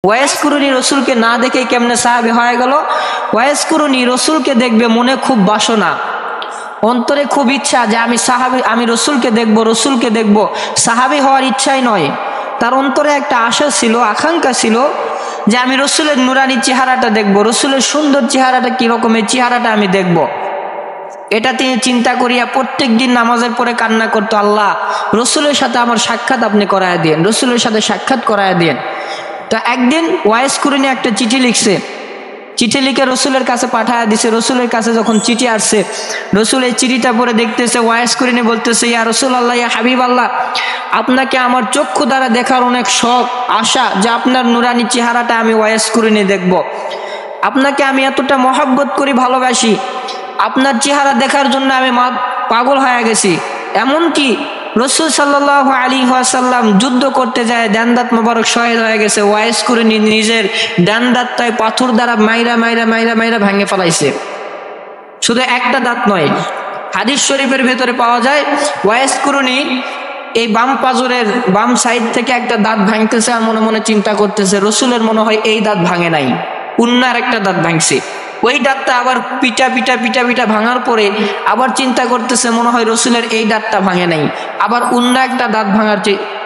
Wise কুরুনি রসুলকে না দেখে কেমনে সাহাবী হয়ে গেল? ওয়াইস কুরুনি রসুলকে দেখবে, মনে খুব বাসনা, অন্তরে খুব ইচ্ছা যে আমি রসুলকে দেখব। সাহাবী হওয়ার ইচ্ছাই নয়, তার অন্তরে একটা আশা ছিল, আকাঙ্ক্ষা ছিল যে আমি রসুলের নুরানি চেহারাটা দেখব, রসুলের সুন্দর চেহারাটা কিরকম, এই চেহারাটা আমি দেখব। এটা তিনি চিন্তা করিয়া প্রত্যেক দিন নামাজের পরে কান্না করতো, আল্লাহ রসুলের সাথে আমার সাক্ষাৎ আপনি করায় দিন, রসুলের সাথে সাক্ষাৎ করায় দিন। তো একদিন ওয়াইস কুরুনি একটা চিঠি লিখছে, চিঠি লিখে রসুলের কাছে পাঠায় দিছে। রসুলের কাছে যখন চিঠি আসছে, রসুল এই চিঠিটা পরে দেখতেছে, ওয়াইস কুরুনি বলতেছে, ইয়া রসুল আল্লাহ, ইয়া হাবিব আল্লাহ, আপনাকে আমার চক্ষু দ্বারা দেখার অনেক শখ, আশা যে আপনার নুরানি চেহারাটা আমি ওয়াইস কুরুনি দেখব। আপনাকে আমি এতটা মহব্বত করি, ভালোবাসি, আপনার চেহারা দেখার জন্য আমি পাগল হয়ে গেছি। এমনকি রসুল সাল্লাল্লাহু আলাইহি ওয়াসাল্লাম যুদ্ধ করতে যায়, ডান দাঁত মোবারক শহীদ হয়ে গেছে। ওয়াইস কুরুনি নিজের ডান দাঁতটায় পাথর দ্বারা মাইরা ভাঙে ফেলাইছে। শুধু একটা দাঁত নয়, হাদিস শরীফের ভেতরে পাওয়া যায় ওয়াইস কুরুনি এই বাম পাজরের বাম সাইড থেকে একটা দাঁত ভাঙতেছে, আর মনে মনে চিন্তা করতেছে রসুলের মনে হয় এই দাঁত ভাঙে নাই, অন্যার একটা দাঁত ভাঙছে। ওই দাঁতটা আবার পিটা ভাঙার পরে আবার চিন্তা করতেছে মনে হয় রসুলের এই দাঁতটা ভাঙে নাই, আবার অন্য একটা দাঁত ভাঙার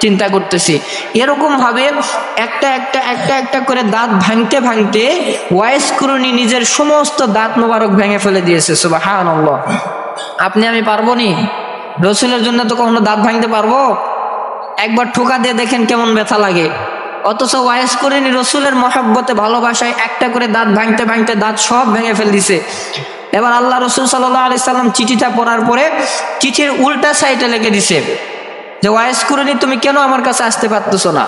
চিন্তা করতেছে। এরকম ভাবে একটা করে দাঁত ভাঙতে ওয়াইস কুরুনি নিজের সমস্ত দাঁত মোবারক ভেঙে ফেলে দিয়েছে। সুবহানাল্লাহ। আপনি আমি পারবো নি? রসুলের জন্য তো কখনো দাঁত ভাঙতে পারবো? একবার ঠোকা দিয়ে দেখেন কেমন ব্যথা লাগে। অথচ ওয়াইস কুরুনি রসুলের মহব্বতে, ভালোবাসায় একটা করে দাঁত ভাঙতে দাঁত সব ভেঙে ফেল দিছে। এবার আল্লাহ রসুল সাল্লাল্লাহু আলাইহি সাল্লাম চিঠিটা পড়ার পরে চিঠির উল্টা সাইডে লিখে দিছে যে ওয়াইস কুরুনি তুমি কেন আমার কাছে আসতে পারতেছো না?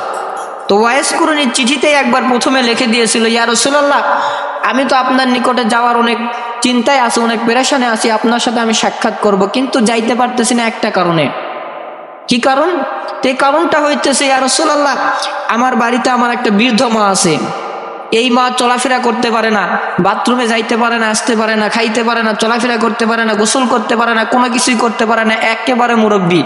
তো ওয়াইস কুরুনি চিঠিতে একবার প্রথমে লিখে দিয়েছিল, ইয়া রাসূলুল্লাহ, আমি তো আপনার নিকটে যাওয়ার অনেক চিন্তায় আছি, অনেক পেরেশানে আছি, আপনার সাথে আমি সাক্ষাৎ করব, কিন্তু যাইতে পারতেছি না একটা কারণে। কি কারণ? এই কারণটা হইতেছে, ইয়া রাসূলুল্লাহ, আমার বাড়িতে আমার একটা বৃদ্ধ মা আছে। এই মা চলাফেরা করতে পারে না, বাথরুমে যাইতে পারে না, আসতে পারে না, খাইতে পারে না, চলাফেরা করতে পারে না, গোসল করতে পারে না, কোনো কিছুই করতে পারে না, একেবারে মুরব্বী।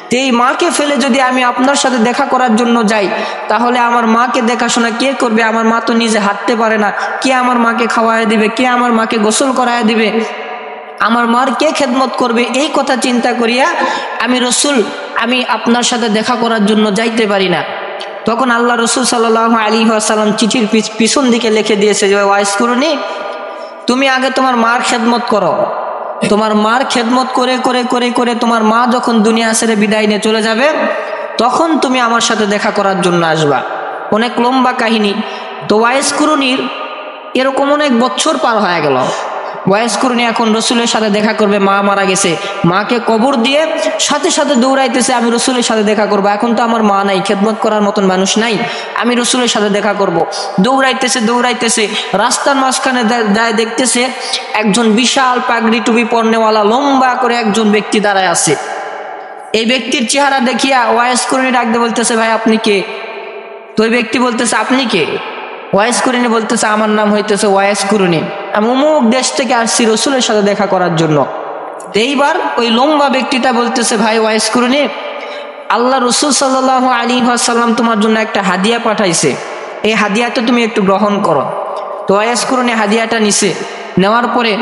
তো এই মাকে ফেলে যদি আমি আপনার সাথে দেখা করার জন্য যাই, তাহলে আমার মাকে দেখাশোনা কে করবে? আমার মা তো নিজে হাঁটতে পারে না, কে আমার মাকে খাওয়ায় দিবে? কে আমার মাকে গোসল করায় দিবে? আমার মার কে খেদমত করবে? এই কথা চিন্তা করিয়া আমি আপনার সাথে দেখা করার জন্য যাইতে পারি না। তখন আল্লাহ রসুল সাল্লাল্লাহু আলাইহি ওয়াসাল্লাম চিঠির পিছন দিকে লিখে দিয়েছে যে ওয়াইস কুরুনি, তুমি আগে তোমার মার খেদমত করো। তোমার মার খেদমত করে তোমার মা যখন দুনিয়া ছেড়ে বিদায় নিয়ে চলে যাবে, তখন তুমি আমার সাথে দেখা করার জন্য আসবা। অনেক লম্বা কাহিনী। তো ওয়াইস কুরুনির এরকম অনেক বছর পার হয়ে গেল। ওয়াইস কুরুনি এখন রসুলের সাথে দেখা করবে, মা মারা গেছে, মাকে কবর দিয়ে সাথে দৌড়াইতেছে, আমি রসুলের সাথে দেখা করব। এখন তো আমার মা নাই, খেদমত করার মতন মানুষ নাই, আমি রসুলের সাথে দেখা করব। দৌড়াইতেছে রাস্তার মাঝখানে দেখতেছে একজন বিশাল পাগড়ি টুপি পরনেওয়ালা লম্বা করে একজন ব্যক্তি দাঁড়ায় আছে। এই ব্যক্তির চেহারা দেখিয়া ওয়াইস কুরুনি ডাকতে বলতেছে, ভাই আপনি কে? তো ওই ব্যক্তি বলতেছে, আপনি কে? ওয়াইস কুরুনি বলতেছে, আমার নাম হইতেছে ওয়াইস কুরুনি, আমি অমুক দেশ থেকে আসছি রসুলের সাথে দেখা করার জন্য। এইবার ওই লম্বা ব্যক্তিটা বলতেছে, ভাই ওয়াইস কুরুনি, আল্লাহ রসুল সাল্লাল্লাহু আলাইহি ওয়াসাল্লাম তোমার জন্য একটা হাদিয়া পাঠাইছে, এই হাদিয়াটা তুমি একটু গ্রহণ করো। তো ওয়াইস কুরুনি হাদিয়াটা নিছে। নেওয়ার পরে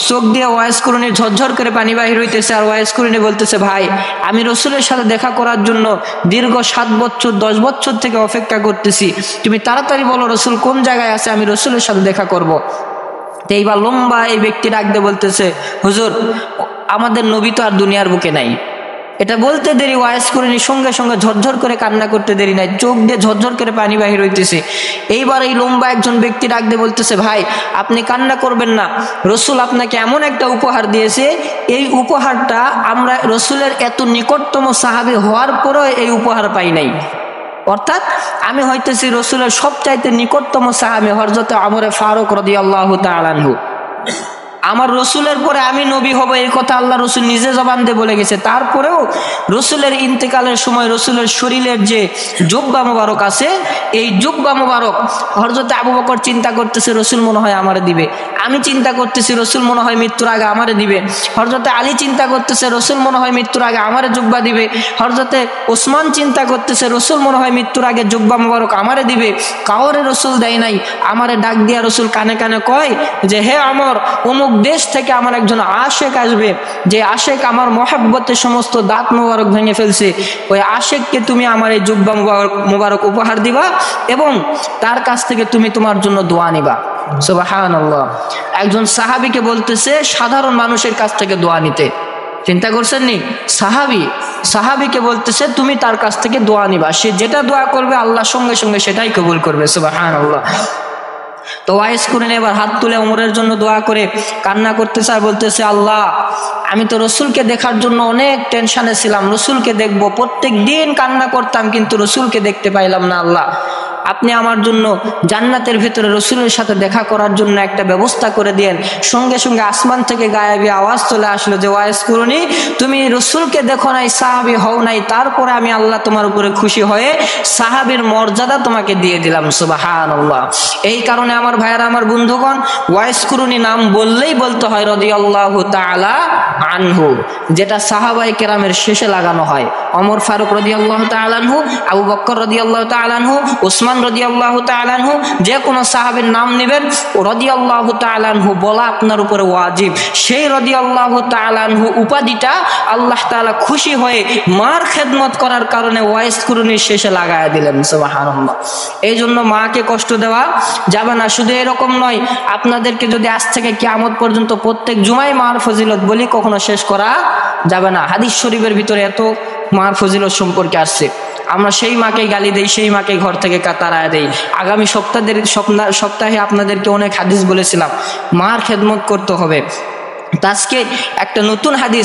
চোখ দিয়ে ওয়াইস কুরুনির ঝরঝর করে পানি বাহির হইতেছে। আর ওয়াইস কুরুনি বলতেছে, ভাই আমি রসুলের সাথে দেখা করার জন্য দীর্ঘ 7 বছর 10 বছর থেকে অপেক্ষা করতেছি, তুমি তাড়াতাড়ি বলো রসুল কোন জায়গায় আছে, আমি রসুলের সাথে দেখা করব। তো এইবার লম্বা এই ব্যক্তি ডাকতে বলতেছে, হুজুর আমাদের নবী তো আর দুনিয়ার বুকে নাই। এটা বলতে দেরি ওয়াইস কুরুনি সঙ্গে সঙ্গে ঝরঝর করে কান্না করতে দেরি নাই, চোখ দিয়ে ঝরঝর করে পানি বাহির হইতেছে। এইবার এই লম্বা একজন ব্যক্তি ডাকতে বলতেছে, ভাই আপনি কান্না করবেন না, রসুল আপনাকে এমন একটা উপহার দিয়েছে, এই উপহারটা আমরা রসুলের এত নিকটতম সাহাবী হওয়ার পরেও এই উপহার পাই নাই। অর্থাৎ আমি হইতেছি রসুলের সবচাইতে নিকটতম সাহাবী হযরত ওমর ফারুক রাদিয়াল্লাহু তাআলা আনহু। আমার রসুলের পরে আমি নবী হব, এই কথা আল্লাহ রসুল নিজে জবান দিয়ে বলে গেছে। তারপরেও রসুলের ইন্তেকালের সময় রসুলের শরীরের যে জুব্বা মোবারক আছে, এই জুব্বা মোবারক হযরত আবু বকর চিন্তা করতেছে রসুল মনে হয় আমারে দিবে, আমি চিন্তা করতেছি রসুল মনে হয় মৃত্যুর আগে আমারে দিবে, হযরত আলী চিন্তা করতেছে রসুল মনে হয় মৃত্যুর আগে আমারে জুব্বা দিবে, হযরত ওসমান চিন্তা করতেছে রসুল মনে হয় মৃত্যুর আগে জুব্বা মোবারক আমারে দিবে। কাউরে রসুল দেয় নাই, আমারে ডাক দিয়া রসুল কানে কানে কয় যে হে আমর, অমুক দেশ থেকে আমার একজন আশেক আসবে, যে আশেক আমার মহাব্বতে সমস্ত দাঁত মোবারক ভেঙে ফেলছে, ওই আশেককে তুমি আমার এই জুব্বা মোবারক উপহার দিবা এবং তার কাছ থেকে তুমি তোমার জন্য দোয়া নিবা। সুবহানাল্লাহ। একজন সাহাবীকে বলতেছে সাধারণ মানুষের কাছ থেকে দোয়া নিতে, চিন্তা করছেন নি? সাহাবীকে বলতেছে তুমি তার কাছ থেকে দোয়া নিবা, সে যেটা দোয়া করবে আল্লাহ সঙ্গে সঙ্গে সেটাই কবুল করবে। সুবহানাল্লাহ। তো ওয়াইস করেন এবার হাত তুলে ওমরের জন্য দোয়া করে কান্না করতেছে আর বলতেছে আল্লাহ, আমি তো রসুলকে দেখার জন্য অনেক টেনশনে ছিলাম, রসুলকে দেখবো, প্রত্যেক দিন কান্না করতাম কিন্তু রসুলকে দেখতে পাইলাম না। আল্লাহ, আপনি আমার জন্য জান্নাতের ভেতরে রসুলের সাথে দেখা করার জন্য একটা ব্যবস্থা করে দিয়েন। সঙ্গে সঙ্গে আসমান থেকে গায়েবী আওয়াজ চলে আসলো যে ওয়াইস করুনি, তুমি রসুলকে দেখো নাই, সাহাবী হও নাই, তারপরে আমি আল্লাহ তোমার উপরে খুশি হয়ে সাহাবীর মর্যাদা তোমাকে দিয়ে দিলাম। সুবহানাল্লাহ। এই কারণে আমার ভাইয়েরা, আমার বন্ধুগণ, ওয়াইস করুনি নাম বললেই বলতে হয় রাদিয়াল্লাহু তাআলা আনহু, যেটা সাহাবায়ে কেরামের শেষে লাগানো হয়। ওমর ফারুক রাদিয়াল্লাহু তাআলা আনহু, আবু বকর রাদিয়াল্লাহু তাআলা আনহু, ওসমান রাদিয়াল্লাহু তাআলা আনহু, যে কোনো সাহাবীর নাম নেবেন রাদিয়াল্লাহু তাআলা আনহু বলা আপনার উপরে ওয়াজিব। সেই রাদিয়াল্লাহু তাআলা আনহু উপাধিটা আল্লাহ তাআলা খুশি হয়ে মার খেদমত করার কারণে ওয়াইস কুরুনির শেষে লাগায়া দিলেন। সুবহানাল্লাহ। এই জন্য মাকে কষ্ট দেওয়া যাবে না। শুধু এরকম নয়, আপনাদেরকে যদি আজ থেকে কিয়ামত পর্যন্ত প্রত্যেক জুমায় মার ফজিলত বলি, কখনো শেষ করা যাবে না। হাদিস শরীফের ভিতরে এত মার ফজিলত সম্পর্কে আসছে, আমরা সেই মাকে গালি দেই, সেই মাকে ঘর থেকে তাড়ায় দেই। আগামী সপ্তাহে আপনাদেরকে অনেক হাদিস বলেছিলাম, মার খেদমত করতে হবে। আজকে একটা নতুন হাদিস